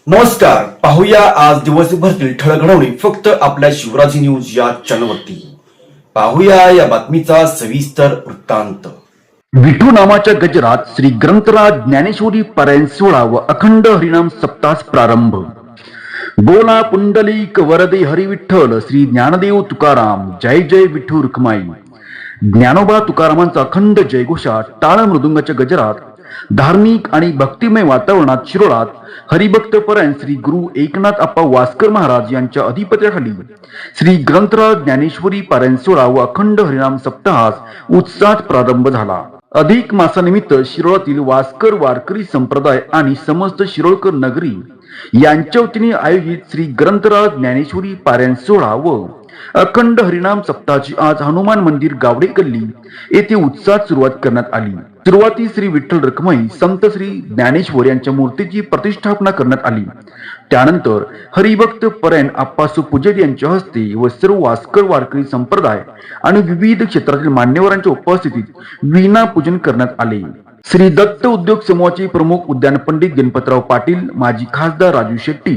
नमस्कार, पाहूया आज दिवसभरातील ठळक घडामोडी फक्त आपल्या शिवराजी न्यूज या चॅनलवरती. पाहूया या बातमीचा सविस्तर वृत्तांत. विठू नामाच्या गजरात श्री ग्रंथराज ज्ञानेश्वरी पारायण सोहळा व अखंड हरिनाम सप्तास प्रारंभ. बोला पुंडलिक वरदे हरी विठ्ठल श्री ज्ञानदेव तुकाराम जय जय विठू रुक्माई. ज्ञानोबा तुकारामांचा अखंड जयघोषा टाळ मृदुंगाच्या गजरात धार्मिक आणि भक्तिमय वातावरणात शिरोळात हरिभक्त परायण श्री गुरु एकनाथ अप्पा वासकर महाराज यांच्या अधिपत्याखाली श्री ग्रंथराज ज्ञानेश्वरी पारायण सोहळा व अखंड हरिनाम सप्ताहास उत्साहात प्रारंभ झाला. अधिक मासानिमित्त शिरोळातील वासकर वारकरी संप्रदाय आणि समस्त शिरोळकर नगरी यांच्या वतीने आयोजित श्री ग्रंथराज ज्ञानेश्वरी पारायण सोहळा व अखंड हरिनाम सप्ताहाची आज हनुमान मंदिर गावडे गल्ली येथे उत्साहात सुरुवात करण्यात आली. सुरुवाती श्री विठ्ठल रखुमाई संत श्री ज्ञानेश्वर यांच्या मूर्तीची प्रतिष्ठापना करण्यात आली. त्यानंतर हरिभक्त परायण आप्पा सुपुजारी यांच्या हस्ते व सर्व वासकर वारकरी संप्रदाय आणि विविध क्षेत्रातील मान्यवरांच्या उपस्थितीत वीणा पूजन करण्यात आले. श्री दत्त उद्योग समूहाचे प्रमुख उद्यान पंडित गणपतराव पाटील, माजी खासदार राजू शेट्टी,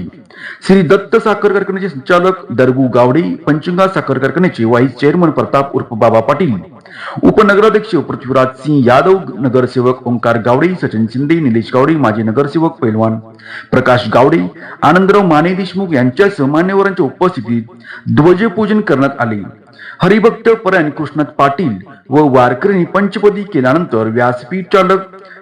श्री दत्त साखर कारखान्याचे संचालक दरगू गावडे, पंचगंगा साखर कारखान्याचे व्हाईस चेअरमन प्रताप उर्फ बाबा पाटील, उपनगराध्यक्ष पृथ्वीराज सिंह यादव, नगरसेवक ओंकार गावडे, सचिन शिंदे, निलेश गावडे, माजी नगरसेवक पैलवान प्रकाश गावडे, आनंदराव माने देशमुख यांच्यासह मान्यवरांच्या उपस्थितीत ध्वजपूजन करण्यात आले. हरिभक्त परायण कृष्णात पाटील व वारकऱ्यांनी पंचपदी केल्यानंतर व्यासपीठ चालक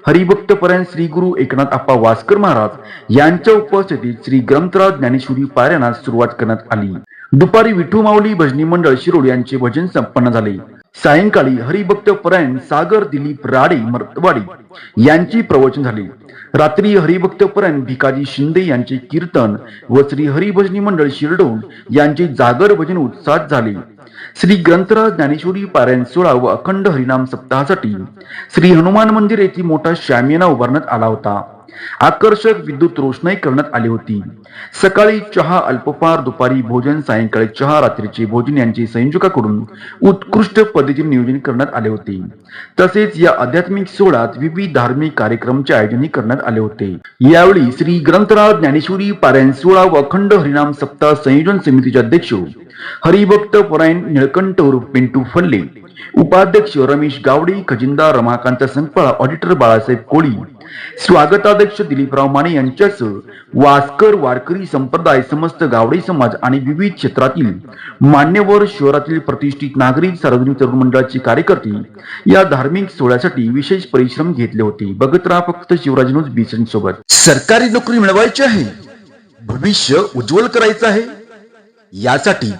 हरिभक्त परायण श्री गुरु एकनाथ अप्पा वासकर महाराज यांच्या उपस्थितीत श्री ग्रंथराज ज्ञानेश्वरी पारायणास सुरुवात करण्यात आली. दुपारी विठू माऊली भजनी मंडळ शिरोळ यांचे भजन संपन्न झाले. सायंकाळी हरिभक्त परायण सागर दिलीप राडे मर्तवाडी यांची प्रवचन झाले. रात्री हरिभक्त परायण भिकाजी शिंदे यांचे कीर्तन व श्री हरिभजनी मंडळ शिरडोन यांचे जागर भजन उत्साहात झाले. श्री ग्रंथराज ज्ञानेश्वरी पारायण सोहळा व अखंड हरिनाम सप्ताहासाठी श्री हनुमान मंदिर येथे मोठा शामियाना उभारण्यात आला होता. आकर्षक विद्युत रोषणाई करण्यात आली होती. सकाळी चहा अल्पहार, दुपारी भोजन, सायंकाळी चहा, रात्रीचे भोजन यांचे संयोजकाकडून उत्कृष्ट पद्धतीने नियोजन करण्यात आले होते. तसेच या आध्यात्मिक सोहळ्यात विविध धार्मिक कार्यक्रमांचे आयोजन करण्यात आले होते. यावेळी श्री ग्रंथराज ज्ञानेश्वरी पारायण सोहळा व अखंड हरिनाम सप्ताह संयोजन समितीचे अध्यक्ष हरिभक्त परायण निळकंठ उर्फ पिंटू फल्ले, उपाध्यक्ष रमेश गावडे, खजिनदार रमाकांत संकपाळ, ऑडिटर बाळासाहेब कोळी, स्वागताध्यक्ष दिलीपराव माने यांच्यासह वासकर वारकरी संप्रदाय, समस्त गावडे समाज आणि विविध क्षेत्रातील मान्यवर, शहरातील प्रतिष्ठित नागरिक, सार्वजनिक तरुण मंडळाचे कार्यकर्ते या धार्मिक सोहळ्यासाठी विशेष परिश्रम घेतले होते. बघत राहा फक्त शिवराज न्यूज बीसन सोबत. सरकारी नोकरी मिळवायची आहे, भविष्य उज्ज्वल करायचं आहे, यासाठी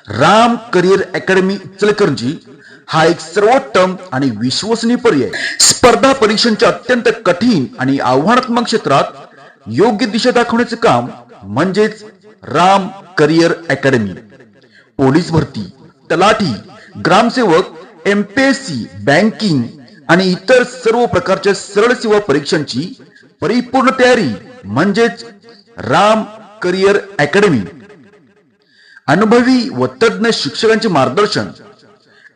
राम करिअर अकॅडमी इचलकरंजी हा एक सर्वोत्तम आणि विश्वसनीय पर्याय. स्पर्धा परीक्षांच्या अत्यंत कठीण आणि आव्हानात्मक क्षेत्रात योग्य दिशा दाखवण्याचे काम म्हणजेच राम करिअर अकॅडमी. पोलीस भरती, तलाठी, ग्रामसेवक, MPSC, बँकिंग आणि इतर सर्व प्रकारच्या सरळ सेवा परीक्षांची परिपूर्ण तयारी म्हणजेच राम करिअर अकॅडमी. अनुभवी व तज्ञ शिक्षकांचे मार्गदर्शन,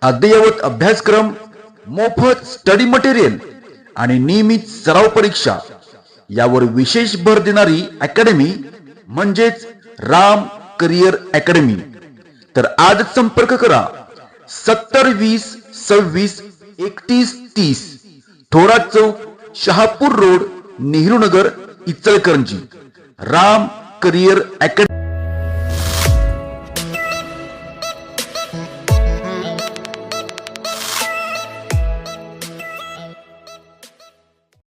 अद्ययावत अभ्यासक्रम, मोफत स्टडी मटेरियल आणि नियमित सराव परीक्षा यावर विशेष भर देणारी अकॅडमी म्हणजेच राम करिअर अकॅडमी. तर आज संपर्क करा 70 20 26 31 30, थोरात चौक, Shahapur road, Nehru Nagar, Ichalkaranji. Ram career academy.